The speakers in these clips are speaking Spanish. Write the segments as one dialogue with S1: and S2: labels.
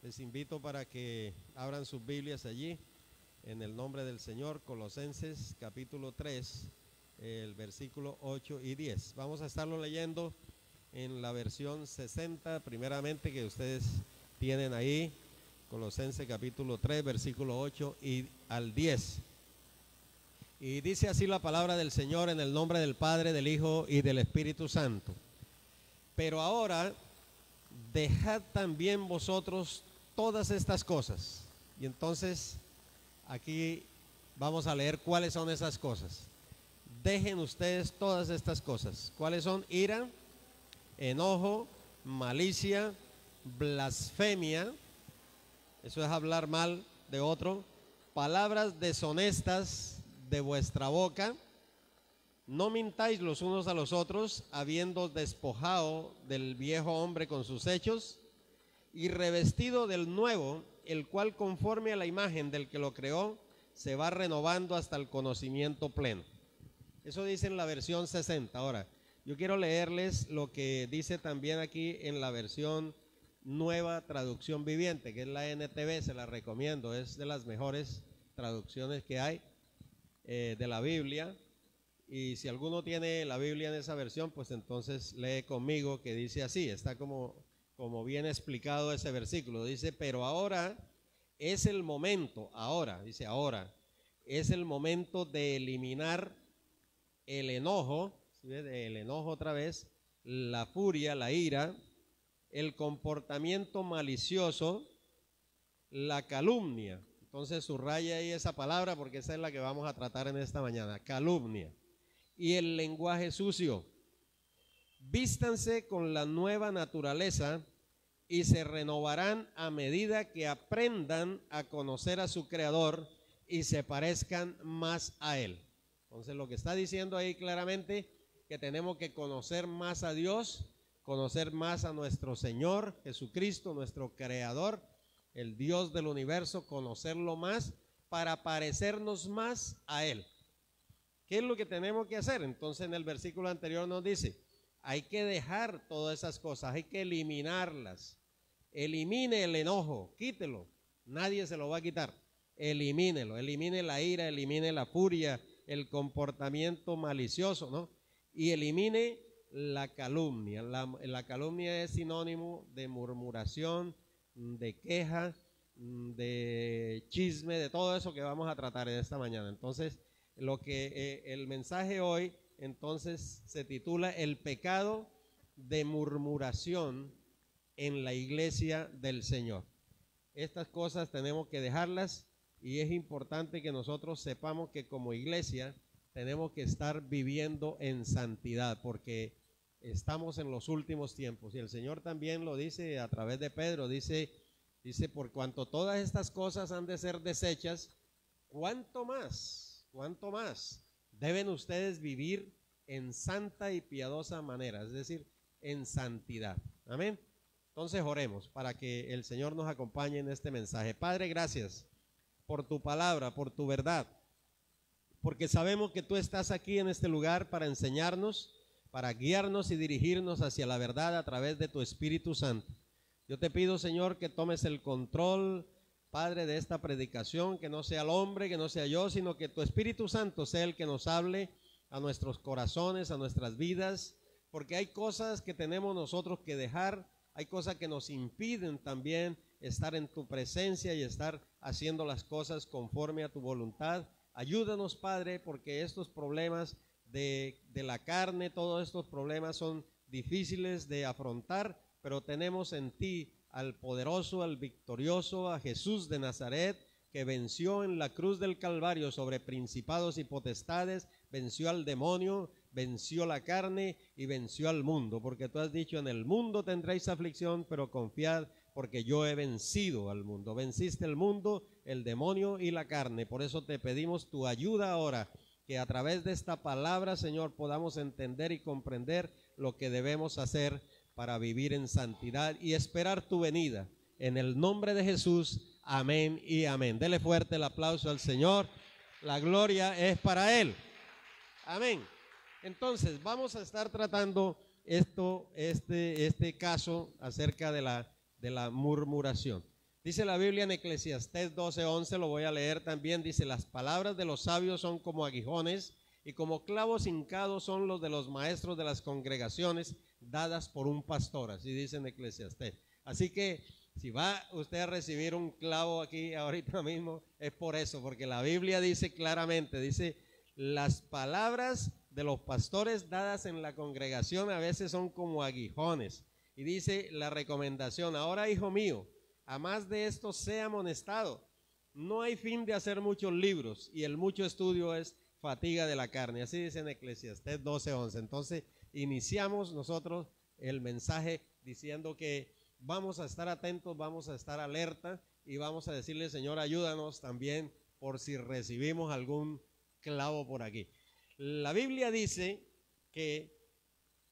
S1: Les invito para que abran sus Biblias allí, en el nombre del Señor, Colosenses capítulo 3, el versículo 8 y 10. Vamos a estarlo leyendo en la versión 60, primeramente, que ustedes tienen ahí, Colosenses capítulo 3, versículo 8 y al 10. Y dice así la palabra del Señor en el nombre del Padre, del Hijo y del Espíritu Santo. Pero ahora, dejad también vosotros todas estas cosas. Y entonces, aquí vamos a leer cuáles son esas cosas. Dejen ustedes todas estas cosas. ¿Cuáles son? Ira, enojo, malicia, blasfemia, eso es hablar mal de otro, palabras deshonestas de vuestra boca. No mintáis los unos a los otros, habiendo despojado del viejo hombre con sus hechos y revestido del nuevo, el cual conforme a la imagen del que lo creó, se va renovando hasta el conocimiento pleno. Eso dice en la versión 60. Ahora, yo quiero leerles lo que dice también aquí en la versión Nueva Traducción Viviente, que es la NTV, se la recomiendo, es de las mejores traducciones que hay de la Biblia. Y si alguno tiene la Biblia en esa versión, pues entonces lee conmigo, que dice así, está como bien explicado ese versículo. Dice, pero ahora es el momento, ahora es el momento de eliminar el enojo, ¿sí? El enojo otra vez, la furia, la ira, el comportamiento malicioso, la calumnia. Entonces subraya ahí esa palabra porque esa es la que vamos a tratar en esta mañana, calumnia. Y el lenguaje sucio. Vístanse con la nueva naturaleza y se renovarán a medida que aprendan a conocer a su Creador y se parezcan más a Él. Entonces lo que está diciendo ahí claramente, que tenemos que conocer más a Dios, conocer más a nuestro Señor Jesucristo, nuestro Creador, el Dios del universo, conocerlo más para parecernos más a Él. ¿Qué es lo que tenemos que hacer? Entonces en el versículo anterior nos dice, hay que dejar todas esas cosas, hay que eliminarlas. Elimine el enojo, quítelo, nadie se lo va a quitar. Elimínelo, elimine la ira, elimine la furia, el comportamiento malicioso, ¿no? Y elimine la calumnia. La calumnia es sinónimo de murmuración, de queja, de chisme, de todo eso que vamos a tratar en esta mañana. Entonces, el mensaje hoy entonces se titula El pecado de murmuración en la iglesia del Señor. Estas cosas tenemos que dejarlas y es importante que nosotros sepamos que como iglesia tenemos que estar viviendo en santidad porque estamos en los últimos tiempos y el Señor también lo dice a través de Pedro, dice por cuanto todas estas cosas han de ser deshechas, ¿cuánto más deben ustedes vivir en santa y piadosa manera? Es decir, en santidad. Amén. Entonces oremos para que el Señor nos acompañe en este mensaje. Padre, gracias por tu palabra, por tu verdad, porque sabemos que tú estás aquí en este lugar para enseñarnos, para guiarnos y dirigirnos hacia la verdad a través de tu Espíritu Santo. Yo te pido, Señor, que tomes el control, Padre, de esta predicación, que no sea el hombre, que no sea yo, sino que tu Espíritu Santo sea el que nos hable a nuestros corazones, a nuestras vidas, porque hay cosas que tenemos nosotros que dejar, hay cosas que nos impiden también estar en tu presencia y estar haciendo las cosas conforme a tu voluntad. Ayúdanos, Padre, porque estos problemas de la carne, todos estos problemas son difíciles de afrontar, pero tenemos en ti al poderoso, al victorioso, a Jesús de Nazaret, que venció en la cruz del Calvario sobre principados y potestades, venció al demonio, venció la carne y venció al mundo, porque tú has dicho, en el mundo tendréis aflicción, pero confiad, porque yo he vencido al mundo. Venciste el mundo, el demonio y la carne. Por eso te pedimos tu ayuda ahora, que a través de esta palabra, Señor, podamos entender y comprender lo que debemos hacer para vivir en santidad y esperar tu venida. En el nombre de Jesús, amén y amén. Dele fuerte el aplauso al Señor. La gloria es para Él. Amén. Entonces, vamos a estar tratando este caso acerca de la murmuración. Dice la Biblia en Eclesiastés 12:11, lo voy a leer también, dice: las palabras de los sabios son como aguijones, y como clavos hincados son los de los maestros de las congregaciones, dadas por un pastor. Así dice en Eclesiastés. Así que si va usted a recibir un clavo aquí ahorita mismo, es por eso, porque la Biblia dice claramente, dice: las palabras de los pastores dadas en la congregación a veces son como aguijones. Y dice la recomendación: ahora, hijo mío, a más de esto sea amonestado. No hay fin de hacer muchos libros, y el mucho estudio es fatiga de la carne. Así dice en Eclesiastés 12:11. Entonces iniciamos nosotros el mensaje diciendo que vamos a estar atentos, vamos a estar alerta, y vamos a decirle: Señor, ayúdanos también por si recibimos algún clavo por aquí. La Biblia dice que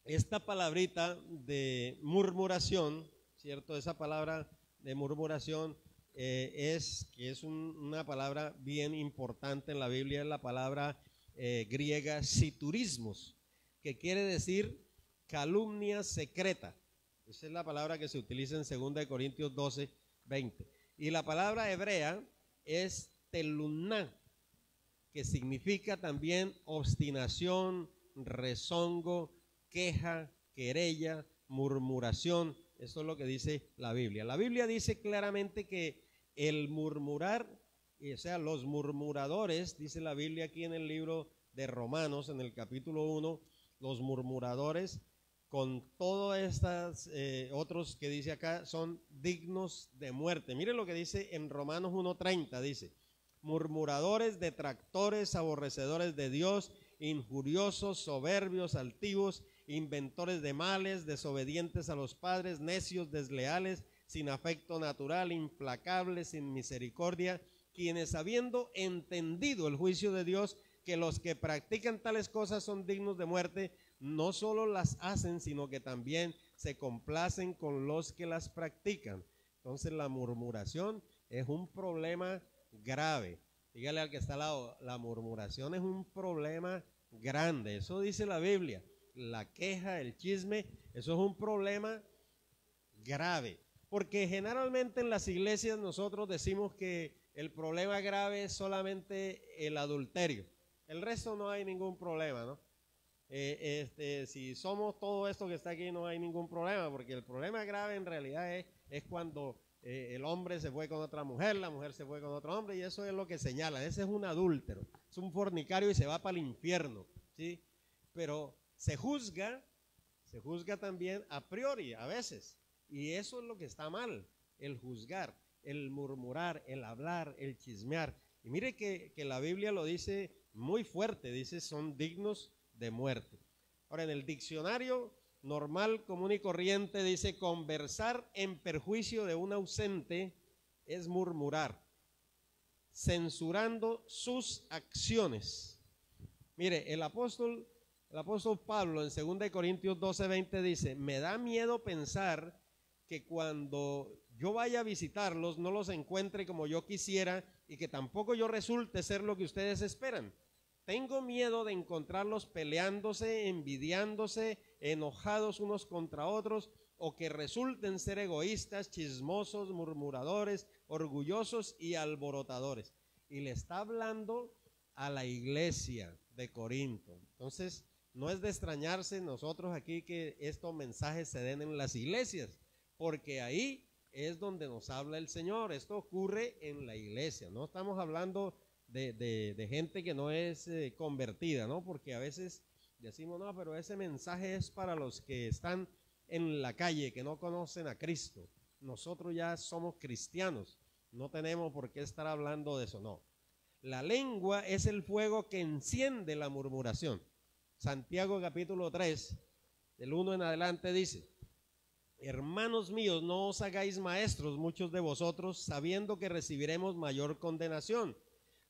S1: esta palabrita de murmuración, ¿cierto? Esa palabra de murmuración es una palabra bien importante en la Biblia. Es la palabra griega siturismos, que quiere decir calumnia secreta. Esa es la palabra que se utiliza en 2 Corintios 12:20. Y la palabra hebrea es teluná, que significa también obstinación, rezongo, queja, querella, murmuración. Eso es lo que dice la Biblia. La Biblia dice claramente que el murmurar, o sea, los murmuradores, dice la Biblia aquí en el libro de Romanos, en el capítulo 1, los murmuradores, con todos estos otros que dice acá, son dignos de muerte. Mire lo que dice en Romanos 1:30, dice: murmuradores, detractores, aborrecedores de Dios, injuriosos, soberbios, altivos, inventores de males, desobedientes a los padres, necios, desleales, sin afecto natural, implacables, sin misericordia, quienes, habiendo entendido el juicio de Dios, que los que practican tales cosas son dignos de muerte, no solo las hacen, sino que también se complacen con los que las practican. Entonces la murmuración es un problema grave. Dígale al que está al lado: la murmuración es un problema grande. Eso dice la Biblia. La queja, el chisme, eso es un problema grave. Porque generalmente en las iglesias nosotros decimos que el problema grave es solamente el adulterio. El resto no hay ningún problema, ¿no? Si somos todo esto que está aquí, no hay ningún problema, porque el problema grave en realidad es cuando el hombre se fue con otra mujer, la mujer se fue con otro hombre, y eso es lo que señala. Ese es un adúltero, es un fornicario y se va para el infierno, ¿sí? Pero se juzga también a priori a veces, y eso es lo que está mal: el juzgar, el murmurar, el hablar, el chismear. Y mire que la Biblia lo dice muy fuerte, dice: son dignos de muerte. Ahora, en el diccionario normal, común y corriente, dice: conversar en perjuicio de un ausente es murmurar, censurando sus acciones. Mire, el apóstol Pablo en 2 Corintios 12:20 dice: me da miedo pensar que cuando yo vaya a visitarlos no los encuentre como yo quisiera, y que tampoco yo resulte ser lo que ustedes esperan. Tengo miedo de encontrarlos peleándose, envidiándose, enojados unos contra otros, o que resulten ser egoístas, chismosos, murmuradores, orgullosos y alborotadores. Y le está hablando a la iglesia de Corinto. Entonces, no es de extrañarse nosotros aquí que estos mensajes se den en las iglesias, porque ahí es donde nos habla el Señor. Esto ocurre en la iglesia. No estamos hablando de gente que no es convertida, ¿no? Porque a veces decimos: no, pero ese mensaje es para los que están en la calle, que no conocen a Cristo. Nosotros ya somos cristianos, no tenemos por qué estar hablando de eso. No, la lengua es el fuego que enciende la murmuración. Santiago capítulo 3, del 1 en adelante dice: hermanos míos, no os hagáis maestros muchos de vosotros, sabiendo que recibiremos mayor condenación.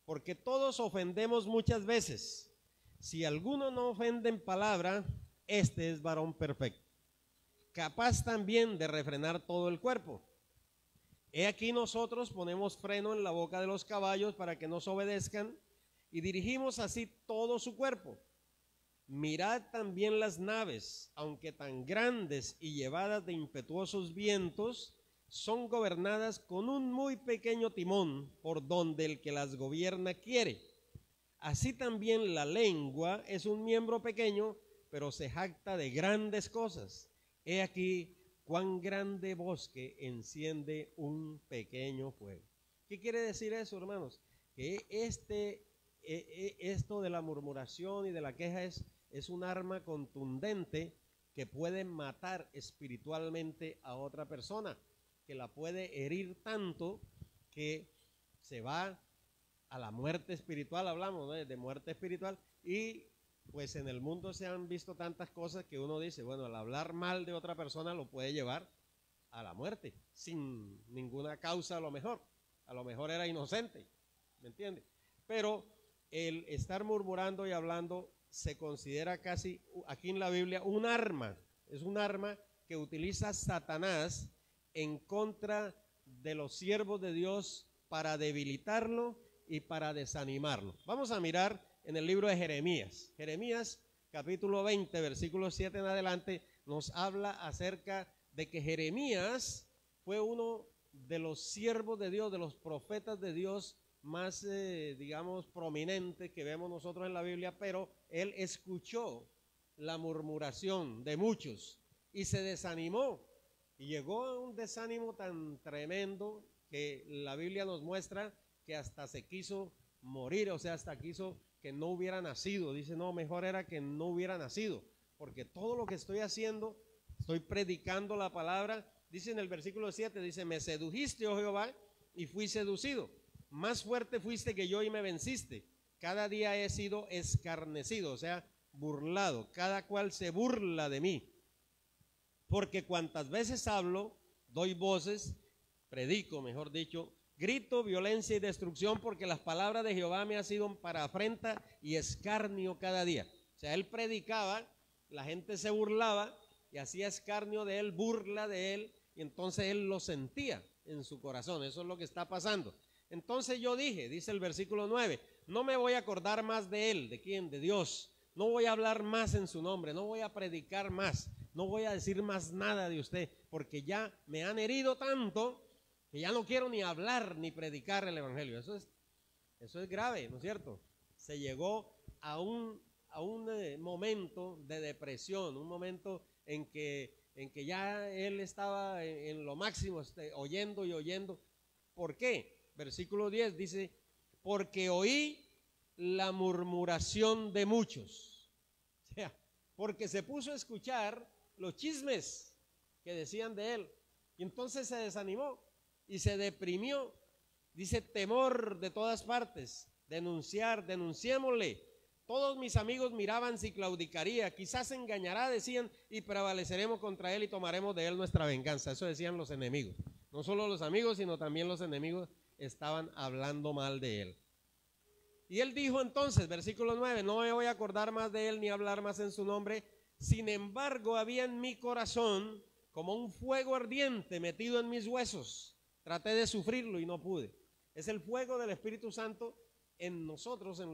S1: Porque todos ofendemos muchas veces. Si alguno no ofende en palabra, este es varón perfecto, capaz también de refrenar todo el cuerpo. He aquí nosotros ponemos freno en la boca de los caballos para que nos obedezcan, y dirigimos así todo su cuerpo. Mirad también las naves, aunque tan grandes y llevadas de impetuosos vientos, son gobernadas con un muy pequeño timón por donde el que las gobierna quiere. Así también la lengua es un miembro pequeño, pero se jacta de grandes cosas. He aquí cuán grande bosque enciende un pequeño fuego. ¿Qué quiere decir eso, hermanos? Que esto de la murmuración y de la queja es un arma contundente que puede matar espiritualmente a otra persona, que la puede herir tanto que se va a la muerte espiritual. Hablamos, ¿no?, de muerte espiritual. Y pues en el mundo se han visto tantas cosas que uno dice, bueno, al hablar mal de otra persona lo puede llevar a la muerte sin ninguna causa. A lo mejor era inocente, ¿me entiende? Pero el estar murmurando y hablando se considera casi aquí en la Biblia un arma. Es un arma que utiliza Satanás en contra de los siervos de Dios para debilitarlo y para desanimarlo. Vamos a mirar en el libro de Jeremías. Jeremías capítulo 20, versículo 7 en adelante, nos habla acerca de que Jeremías fue uno de los siervos de Dios, de los profetas de Dios más, digamos, prominentes que vemos nosotros en la Biblia, pero él escuchó la murmuración de muchos y se desanimó. Y llegó a un desánimo tan tremendo que la Biblia nos muestra que hasta se quiso morir, o sea, hasta quiso que no hubiera nacido. Dice, no, mejor era que no hubiera nacido, porque todo lo que estoy haciendo, estoy predicando la palabra. Dice en el versículo 7, dice, me sedujiste, oh Jehová, y fui seducido. Más fuerte fuiste que yo y me venciste. Cada día he sido escarnecido, o sea, burlado. Cada cual se burla de mí. Porque cuantas veces hablo, doy voces, predico, mejor dicho, grito, violencia y destrucción, porque las palabras de Jehová me han sido para afrenta y escarnio cada día. O sea, él predicaba, la gente se burlaba y hacía escarnio de él, burla de él, y entonces él lo sentía en su corazón. Eso es lo que está pasando. Entonces yo dije, dice el versículo 9, no me voy a acordar más de él. ¿De quién? De Dios. No voy a hablar más en su nombre, no voy a predicar más, no voy a decir más nada de usted, porque ya me han herido tanto que ya no quiero ni hablar ni predicar el evangelio. Eso es grave, ¿no es cierto? Se llegó a un momento de depresión, un momento en que ya él estaba en lo máximo, oyendo y oyendo. ¿Por qué? Versículo 10 dice, porque oí la murmuración de muchos. O sea, porque se puso a escuchar los chismes que decían de él, y entonces se desanimó y se deprimió. Dice, temor de todas partes, denunciémosle. Todos mis amigos miraban si claudicaría, quizás engañará, decían, y prevaleceremos contra él y tomaremos de él nuestra venganza. Eso decían los enemigos. No solo los amigos, sino también los enemigos estaban hablando mal de él. Y él dijo entonces, versículo 9, no me voy a acordar más de él ni hablar más en su nombre. Sin embargo, había en mi corazón como un fuego ardiente metido en mis huesos. Traté de sufrirlo y no pude. Es el fuego del Espíritu Santo en nosotros, en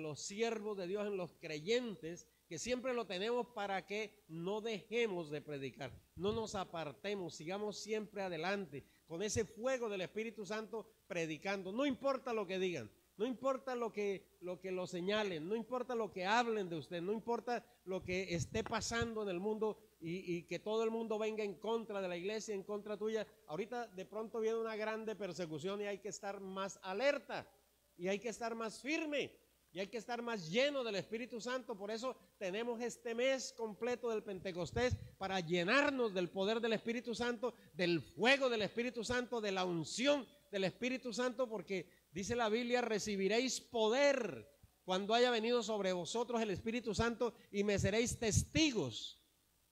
S1: los siervos de Dios, en los creyentes, que siempre lo tenemos para que no dejemos de predicar, no nos apartemos, sigamos siempre adelante con ese fuego del Espíritu Santo predicando. No importa lo que digan, no importa lo que lo señalen, no importa lo que hablen de usted, no importa lo que esté pasando en el mundo y que todo el mundo venga en contra de la iglesia, en contra tuya. Ahorita de pronto viene una grande persecución y hay que estar más alerta y hay que estar más firme y hay que estar más lleno del Espíritu Santo. Por eso tenemos este mes completo del Pentecostés para llenarnos del poder del Espíritu Santo, del fuego del Espíritu Santo, de la unción del Espíritu Santo, porque dice la Biblia, recibiréis poder cuando haya venido sobre vosotros el Espíritu Santo y me seréis testigos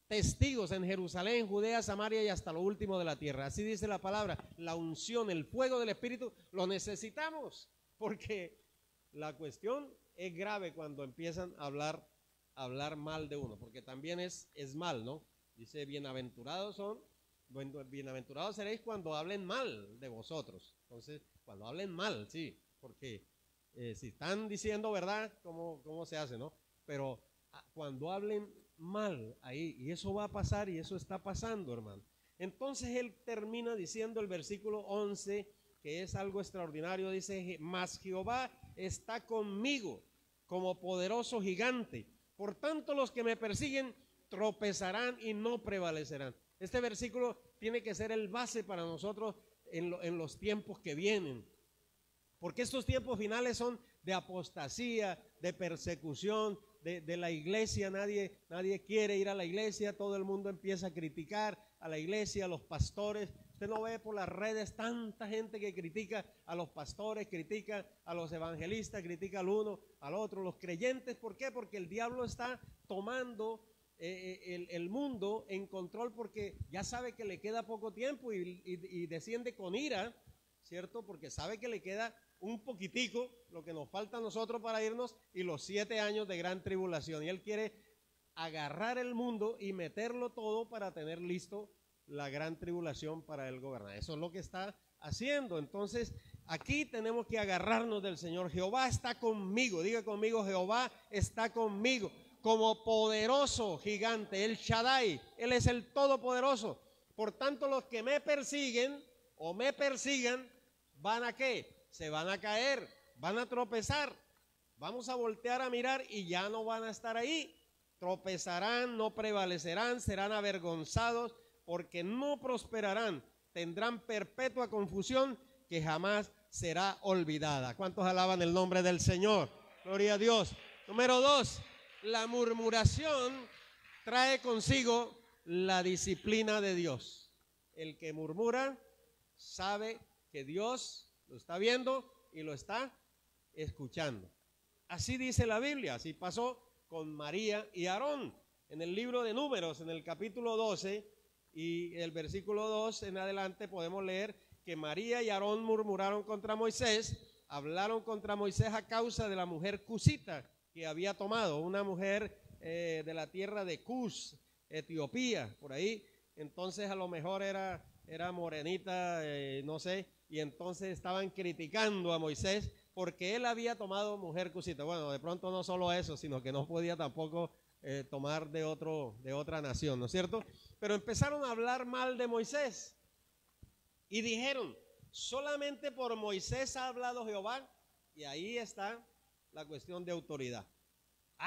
S1: en Jerusalén, Judea, Samaria y hasta lo último de la tierra. Así dice la palabra. La unción, el fuego del Espíritu lo necesitamos, porque la cuestión es grave cuando empiezan a hablar mal de uno, porque también es mal, ¿no? Dice, bienaventurados seréis cuando hablen mal de vosotros. Entonces, cuando hablen mal, sí, porque si están diciendo verdad, ¿cómo se hace, no? Pero cuando hablen mal ahí, y eso va a pasar y eso está pasando, hermano. Entonces él termina diciendo el versículo 11, que es algo extraordinario, dice: mas Jehová está conmigo como poderoso gigante. Por tanto, los que me persiguen tropezarán y no prevalecerán. Este versículo tiene que ser el base para nosotros en los tiempos que vienen, porque estos tiempos finales son de apostasía, de persecución de la iglesia. Nadie quiere ir a la iglesia, todo el mundo empieza a criticar a la iglesia, a los pastores. Usted no ve por las redes tanta gente que critica a los pastores, critica a los evangelistas, critica al uno, al otro, los creyentes. ¿Por qué? Porque el diablo está tomando el mundo en control, porque ya sabe que le queda poco tiempo y desciende con ira, ¿cierto? Porque sabe que le queda un poquitico, lo que nos falta a nosotros para irnos, y los 7 años de gran tribulación. Y él quiere agarrar el mundo y meterlo todo para tener listo la gran tribulación para él gobernar. Eso es lo que está haciendo. Entonces, aquí tenemos que agarrarnos del Señor. Jehová está conmigo. Diga conmigo: Jehová está conmigo como poderoso gigante, el Shaddai. Él es el todopoderoso. Por tanto, los que me persiguen o me persigan, ¿van a qué? Se van a caer, van a tropezar. Vamos a voltear a mirar y ya no van a estar ahí. Tropezarán, no prevalecerán, serán avergonzados, porque no prosperarán. Tendrán perpetua confusión que jamás será olvidada. ¿Cuántos alaban el nombre del Señor? Gloria a Dios. Número 2, la murmuración trae consigo la disciplina de Dios. El que murmura sabe que Dios lo está viendo y lo está escuchando. Así dice la Biblia, así pasó con María y Aarón. En el libro de Números, en el capítulo 12 y el versículo 2 en adelante, podemos leer que María y Aarón murmuraron contra Moisés, hablaron contra Moisés a causa de la mujer cusita que había tomado, una mujer de la tierra de Cus, Etiopía, por ahí. Entonces a lo mejor era morenita, no sé, y entonces estaban criticando a Moisés porque él había tomado mujer cusita. Bueno, de pronto no solo eso, sino que no podía tampoco tomar de otra nación, ¿no es cierto? Pero empezaron a hablar mal de Moisés y dijeron: solamente por Moisés ha hablado Jehová. Y ahí está la cuestión de autoridad.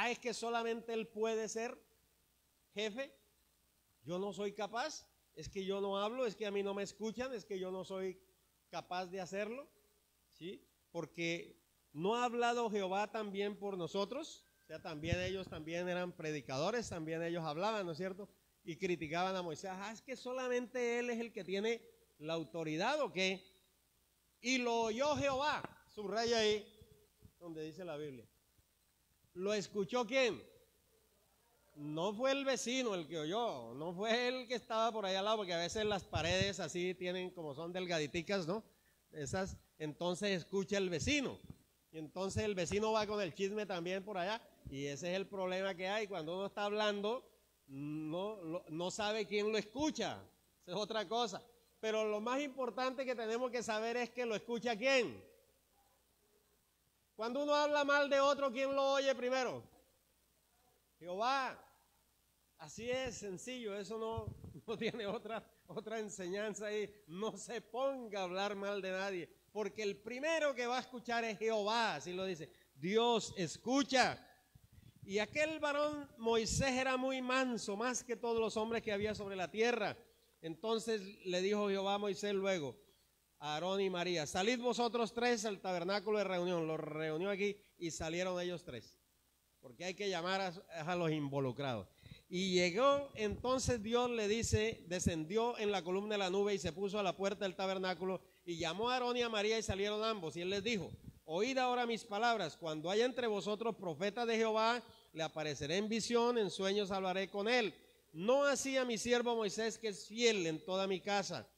S1: Es que solamente él puede ser jefe. Yo no soy capaz, es que yo no hablo, es que a mí no me escuchan, es que yo no soy capaz de hacerlo, ¿sí? Porque no ha hablado Jehová también por nosotros. O sea, también ellos también eran predicadores, también ellos hablaban, ¿no es cierto? Y criticaban a Moisés. Es que solamente él es el que tiene la autoridad, ¿o qué? Y lo oyó Jehová, subraya ahí donde dice la Biblia. ¿Lo escuchó quién? No fue el vecino el que oyó, no fue el que estaba por ahí al lado, porque a veces las paredes así tienen, como son delgaditicas, ¿no? Esas, entonces escucha el vecino, y entonces el vecino va con el chisme también por allá, y ese es el problema que hay cuando uno está hablando, no sabe quién lo escucha. Esa es otra cosa. Pero lo más importante que tenemos que saber es que lo escucha quién. Cuando uno habla mal de otro, ¿quién lo oye primero? Jehová. Así es, sencillo, eso no tiene otra enseñanza ahí. No se ponga a hablar mal de nadie, porque el primero que va a escuchar es Jehová, así lo dice. Dios escucha. Y aquel varón Moisés era muy manso, más que todos los hombres que había sobre la tierra. Entonces le dijo Jehová a Moisés luego, a Aarón y María: salid vosotros 3 al tabernáculo de reunión. Los reunió aquí y salieron ellos 3, porque hay que llamar a los involucrados. Y llegó, entonces Dios le dice, descendió en la columna de la nube y se puso a la puerta del tabernáculo y llamó a Aarón y a María y salieron ambos. Y él les dijo: oíd ahora mis palabras. Cuando haya entre vosotros profetas de Jehová, le apareceré en visión, en sueños hablaré con él. No así a mi siervo Moisés, que es fiel en toda mi casa.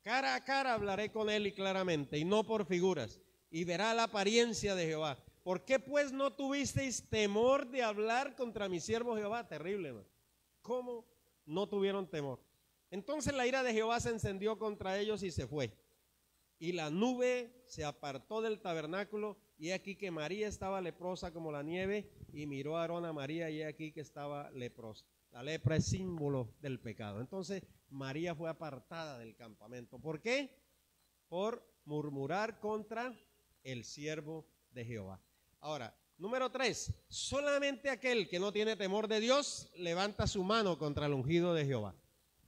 S1: Cara a cara hablaré con él y claramente, y no por figuras, y verá la apariencia de Jehová. ¿Por qué pues no tuvisteis temor de hablar contra mi siervo Jehová? Terrible, ¿no? ¿Cómo no tuvieron temor? Entonces la ira de Jehová se encendió contra ellos y se fue. Y la nube se apartó del tabernáculo, y he aquí que María estaba leprosa como la nieve, y miró a Aarón a María, y he aquí que estaba leprosa. La lepra es símbolo del pecado. Entonces María fue apartada del campamento. ¿Por qué? Por murmurar contra el siervo de Jehová. Ahora, número 3, solamente aquel que no tiene temor de Dios levanta su mano contra el ungido de Jehová.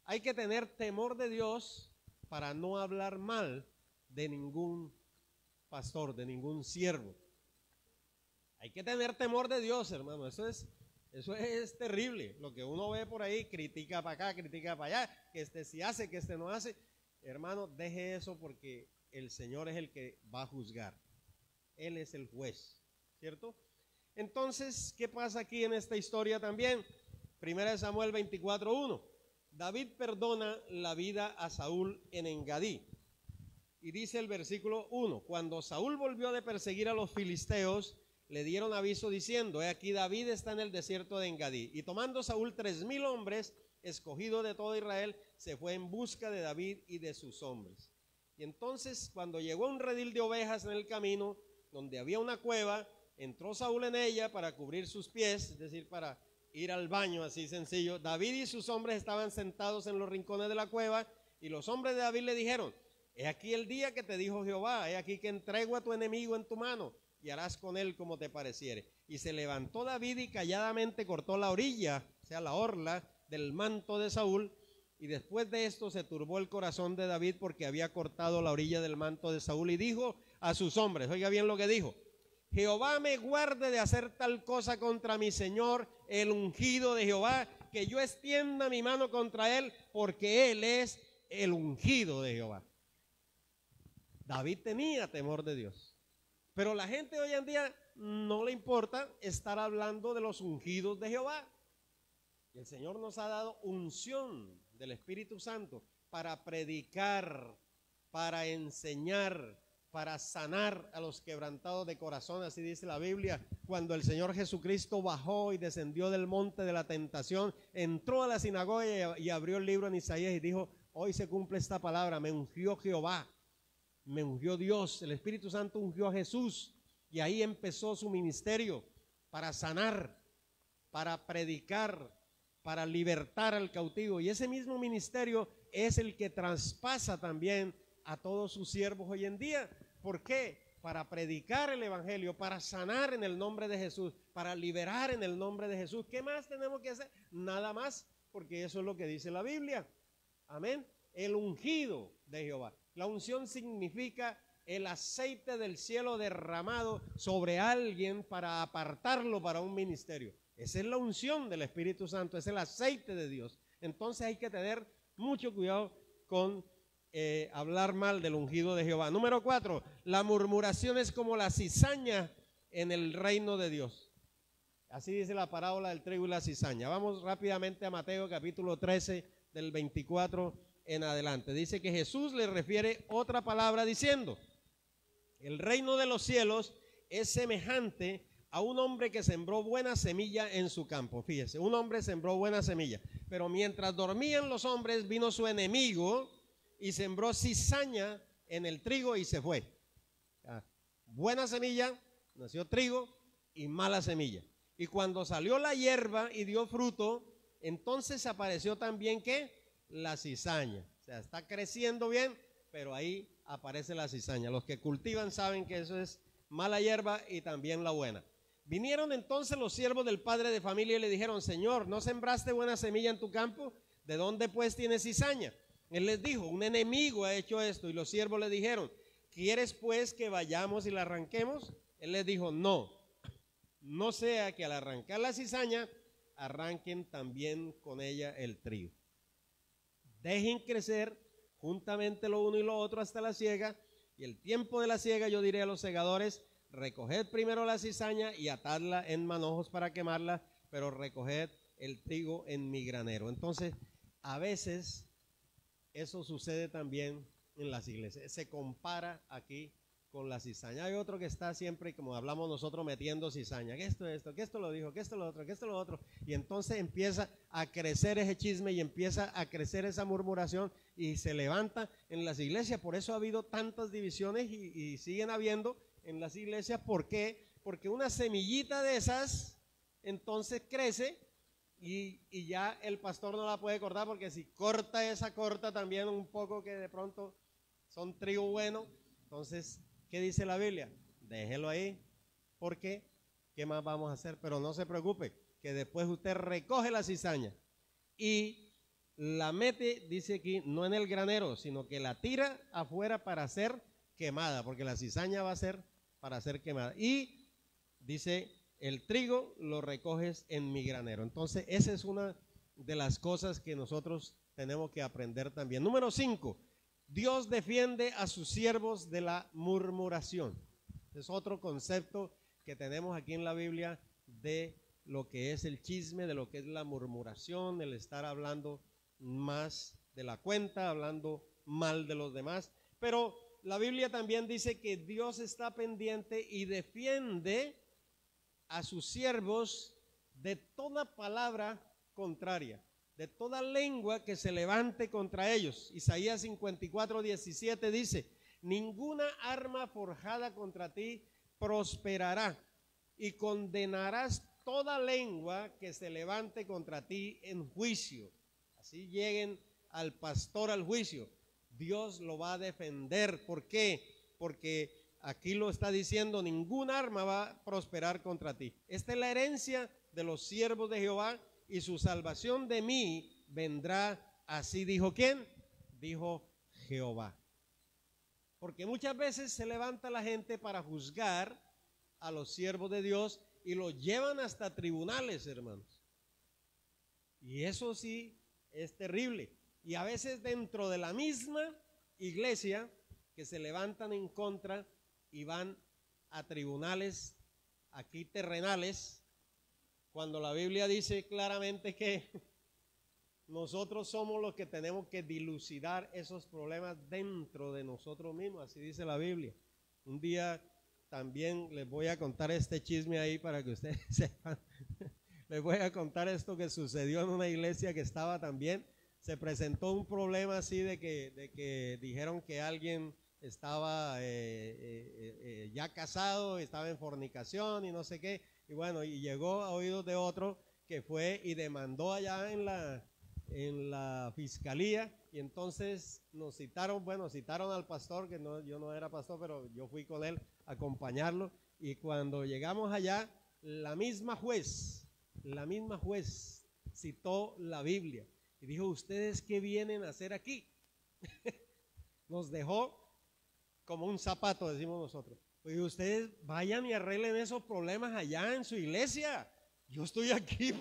S1: Hay que tener temor de Dios para no hablar mal de ningún pastor, de ningún siervo. Hay que tener temor de Dios, hermano. Eso es terrible. Lo que uno ve por ahí, critica para acá, critica para allá, que este sí hace, que este no hace. Hermano, deje eso porque el Señor es el que va a juzgar. Él es el juez, ¿cierto? Entonces, ¿qué pasa aquí en esta historia también? 1 Samuel 24:1. David perdona la vida a Saúl en Engadí. Y dice el versículo 1, cuando Saúl volvió de perseguir a los filisteos, le dieron aviso diciendo, he aquí David está en el desierto de Engadí. Y tomando Saúl 3,000 hombres, escogidos de todo Israel, se fue en busca de David y de sus hombres. Y entonces, cuando llegó a un redil de ovejas en el camino, donde había una cueva, entró Saúl en ella para cubrir sus pies, es decir, para ir al baño, así sencillo. David y sus hombres estaban sentados en los rincones de la cueva, y los hombres de David le dijeron, he aquí el día que te dijo Jehová, he aquí que entrego a tu enemigo en tu mano, y harás con él como te pareciere. Y se levantó David y calladamente cortó la orilla, o sea, la orla del manto de Saúl, y después de esto se turbó el corazón de David porque había cortado la orilla del manto de Saúl, y dijo a sus hombres, oiga bien lo que dijo, Jehová me guarde de hacer tal cosa contra mi Señor, el ungido de Jehová, que yo extienda mi mano contra él, porque él es el ungido de Jehová. David tenía temor de Dios, pero la gente hoy en día no le importa estar hablando de los ungidos de Jehová. Y el Señor nos ha dado unción del Espíritu Santo para predicar, para enseñar, para sanar a los quebrantados de corazón, así dice la Biblia. Cuando el Señor Jesucristo bajó y descendió del monte de la tentación, entró a la sinagoga y abrió el libro en Isaías y dijo, hoy se cumple esta palabra, me ungió Jehová, me ungió Dios, el Espíritu Santo ungió a Jesús, y ahí empezó su ministerio para sanar, para predicar, para libertar al cautivo, y ese mismo ministerio es el que traspasa también a todos sus siervos hoy en día. ¿Por qué? Para predicar el evangelio, para sanar en el nombre de Jesús, para liberar en el nombre de Jesús. ¿Qué más tenemos que hacer? Nada más, porque eso es lo que dice la Biblia. Amén. El ungido de Jehová. La unción significa el aceite del cielo derramado sobre alguien para apartarlo para un ministerio. Esa es la unción del Espíritu Santo, es el aceite de Dios. Entonces hay que tener mucho cuidado con hablar mal del ungido de Jehová. Número 4, la murmuración es como la cizaña en el reino de Dios. Así dice la parábola del trigo y la cizaña. Vamos rápidamente a Mateo capítulo 13 del 24 en adelante. Dice que Jesús le refiere otra palabra diciendo, el reino de los cielos es semejante a un hombre que sembró buena semilla en su campo. Fíjese, un hombre sembró buena semilla, pero mientras dormían los hombres vino su enemigo y sembró cizaña en el trigo y se fue. Buena semilla, nació trigo, y mala semilla. Y cuando salió la hierba y dio fruto, entonces apareció también ¿qué? La cizaña. O sea, está creciendo bien, pero ahí aparece la cizaña. Los que cultivan saben que eso es mala hierba y también la buena. Vinieron entonces los siervos del padre de familia y le dijeron, Señor, ¿no sembraste buena semilla en tu campo? ¿De dónde pues tienes cizaña? Él les dijo, un enemigo ha hecho esto. Y los siervos le dijeron, ¿quieres pues que vayamos y la arranquemos? Él les dijo, no sea que al arrancar la cizaña, arranquen también con ella el trigo. Dejen crecer juntamente lo uno y lo otro hasta la siega, y el tiempo de la siega yo diré a los segadores, recoged primero la cizaña y atadla en manojos para quemarla, pero recoged el trigo en mi granero. Entonces, a veces eso sucede también en las iglesias. Se compara aquí con la cizaña. Hay otro que está siempre, como hablamos nosotros, metiendo cizaña. Que esto lo dijo, que esto lo otro. Y entonces empieza a crecer ese chisme y empieza a crecer esa murmuración y se levanta en las iglesias. Por eso ha habido tantas divisiones y siguen habiendo en las iglesias. ¿Por qué? Porque una semillita de esas entonces crece y ya el pastor no la puede cortar, porque si corta esa, corta también un poco que de pronto son trigo bueno. Entonces, ¿qué dice la Biblia? Déjelo ahí, porque ¿qué más vamos a hacer? Pero no se preocupe, que después usted recoge la cizaña y la mete, dice aquí, no en el granero, sino que la tira afuera para ser quemada, porque la cizaña va a ser para ser quemada. Y dice, el trigo lo recoges en mi granero. Entonces, esa es una de las cosas que nosotros tenemos que aprender también. Número 5, Dios defiende a sus siervos de la murmuración. Es otro concepto que tenemos aquí en la Biblia de lo que es el chisme, de lo que es la murmuración, el estar hablando más de la cuenta, hablando mal de los demás. Pero la Biblia también dice que Dios está pendiente y defiende a sus siervos de toda palabra contraria, de toda lengua que se levante contra ellos. Isaías 54:17 dice, ninguna arma forjada contra ti prosperará, y condenarás toda lengua que se levante contra ti en juicio. Así lleguen al pastor al juicio, Dios lo va a defender. ¿Por qué? Porque aquí lo está diciendo, ningún arma va a prosperar contra ti. Esta es la herencia de los siervos de Jehová, y su salvación de mí vendrá. Así dijo ¿quién? Dijo Jehová. Porque muchas veces se levanta la gente para juzgar a los siervos de Dios y los llevan hasta tribunales, hermanos. Y eso sí es terrible. Y a veces dentro de la misma iglesia que se levantan en contra y van a tribunales aquí terrenales, cuando la Biblia dice claramente que nosotros somos los que tenemos que dilucidar esos problemas dentro de nosotros mismos. Así dice la Biblia. Un día también les voy a contar este chisme ahí para que ustedes sepan. Les voy a contar esto que sucedió en una iglesia que estaba también. Se presentó un problema así de que dijeron que alguien estaba ya casado, estaba en fornicación y no sé qué. Y bueno, y llegó a oídos de otro que fue y demandó allá en la fiscalía. Y entonces nos citaron, bueno, citaron al pastor, que no, yo no era pastor, pero yo fui con él a acompañarlo. Y cuando llegamos allá, la misma juez citó la Biblia y dijo, ¿ustedes qué vienen a hacer aquí? Nos dejó como un zapato, decimos nosotros. Oye, ustedes vayan y arreglen esos problemas allá en su iglesia. Yo estoy aquí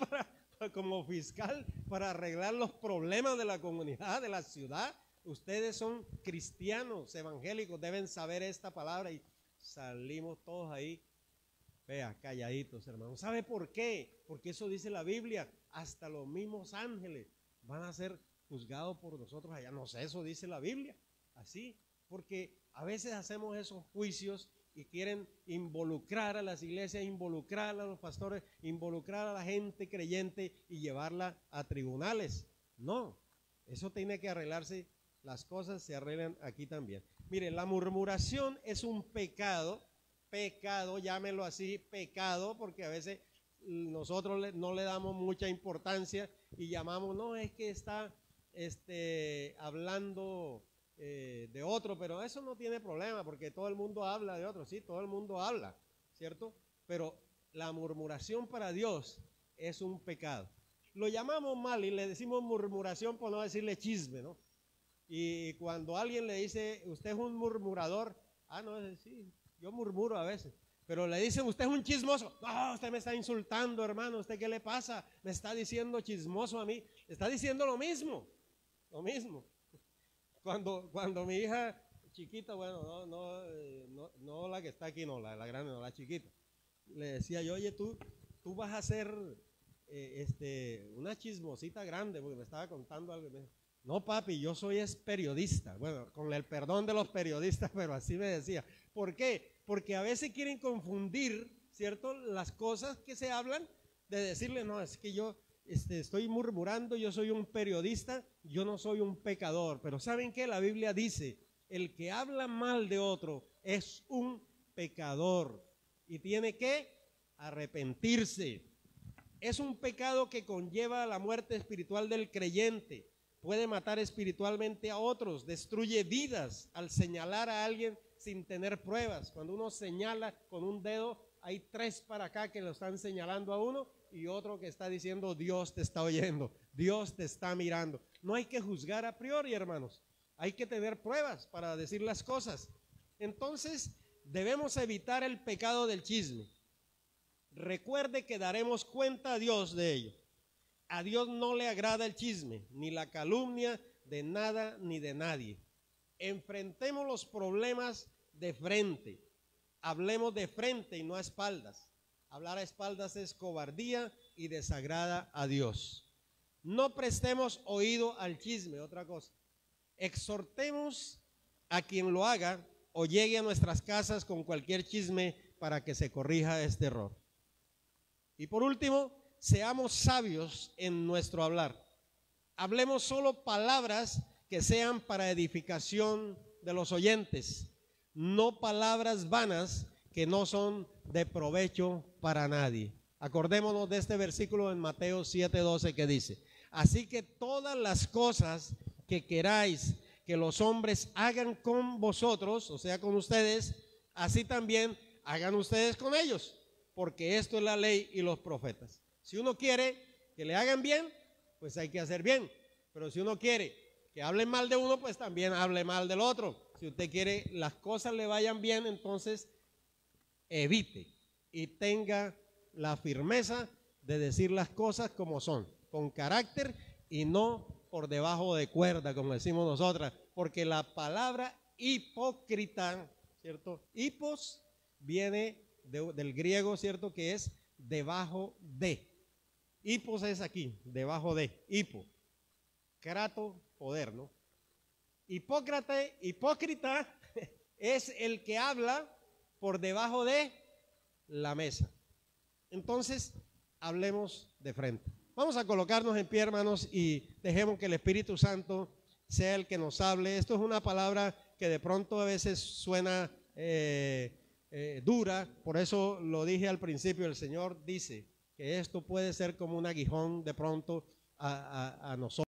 S1: como fiscal para arreglar los problemas de la comunidad, de la ciudad. Ustedes son cristianos evangélicos, deben saber esta palabra. Y salimos todos ahí, vea, calladitos, hermanos. ¿Sabe por qué? Porque eso dice la Biblia. Hasta los mismos ángeles van a ser juzgados por nosotros allá. No sé, eso dice la Biblia. Así, porque a veces hacemos esos juicios y quieren involucrar a las iglesias, involucrar a los pastores, involucrar a la gente creyente y llevarla a tribunales. No, eso tiene que arreglarse. Las cosas se arreglan aquí también. Mire, la murmuración es un pecado, llámelo así, pecado, porque a veces nosotros no le damos mucha importancia y llamamos, no, es que está hablando de otro, pero eso no tiene problema, porque todo el mundo habla de otro, sí, todo el mundo habla, ¿cierto? Pero la murmuración para Dios es un pecado. Lo llamamos mal y le decimos murmuración por no decirle chisme, ¿no? Y cuando alguien le dice, usted es un murmurador, no, sí, yo murmuro a veces. Pero le dicen, usted es un chismoso. No, usted me está insultando, hermano. ¿Usted qué le pasa? Me está diciendo chismoso a mí. Está diciendo lo mismo. Lo mismo. Cuando mi hija chiquita, bueno, no la que está aquí, no, la grande, no, la chiquita. Le decía yo, oye, tú vas a hacer una chismosita grande, porque me estaba contando algo. No, papi, yo soy periodista. Bueno, con el perdón de los periodistas, pero así me decía. ¿Por qué? Porque a veces quieren confundir, ¿cierto?, las cosas que se hablan, de decirle, no, es que yo estoy murmurando, yo soy un periodista, yo no soy un pecador. Pero ¿saben qué? La Biblia dice, el que habla mal de otro es un pecador y tiene que arrepentirse. Es un pecado que conlleva la muerte espiritual del creyente. Puede matar espiritualmente a otros, destruye vidas al señalar a alguien sin tener pruebas. Cuando uno señala con un dedo, hay 3 para acá que lo están señalando a uno y otro que está diciendo Dios te está oyendo, Dios te está mirando. No hay que juzgar a priori, hermanos. Hay que tener pruebas para decir las cosas. Entonces, debemos evitar el pecado del chisme. Recuerde que daremos cuenta a Dios de ello. A Dios no le agrada el chisme, ni la calumnia de nada ni de nadie. Enfrentemos los problemas de frente. Hablemos de frente y no a espaldas. Hablar a espaldas es cobardía y desagrada a Dios. No prestemos oído al chisme, otra cosa. Exhortemos a quien lo haga o llegue a nuestras casas con cualquier chisme para que se corrija este error. Y por último, seamos sabios en nuestro hablar. Hablemos solo palabras que sean para edificación de los oyentes, no palabras vanas que no son de provecho para nadie. Acordémonos de este versículo en Mateo 7:12 que dice: así que todas las cosas que queráis que los hombres hagan con vosotros, o sea, con ustedes, así también hagan ustedes con ellos, porque esto es la ley y los profetas. Si uno quiere que le hagan bien, pues hay que hacer bien. Pero si uno quiere que hablen mal de uno, pues también hable mal del otro. Si usted quiere las cosas le vayan bien, entonces evite y tenga la firmeza de decir las cosas como son, con carácter y no por debajo de cuerda, como decimos nosotras, porque la palabra hipócrita, ¿cierto? Hipos viene del griego, ¿cierto? Que es debajo de. Hipos es aquí, debajo de, hipo, krato, poder, ¿no? Hipócrita es el que habla por debajo de la mesa. Entonces, hablemos de frente. Vamos a colocarnos en pie, hermanos, y dejemos que el Espíritu Santo sea el que nos hable. Esto es una palabra que de pronto a veces suena dura, por eso lo dije al principio. El Señor dice que esto puede ser como un aguijón de pronto a nosotros.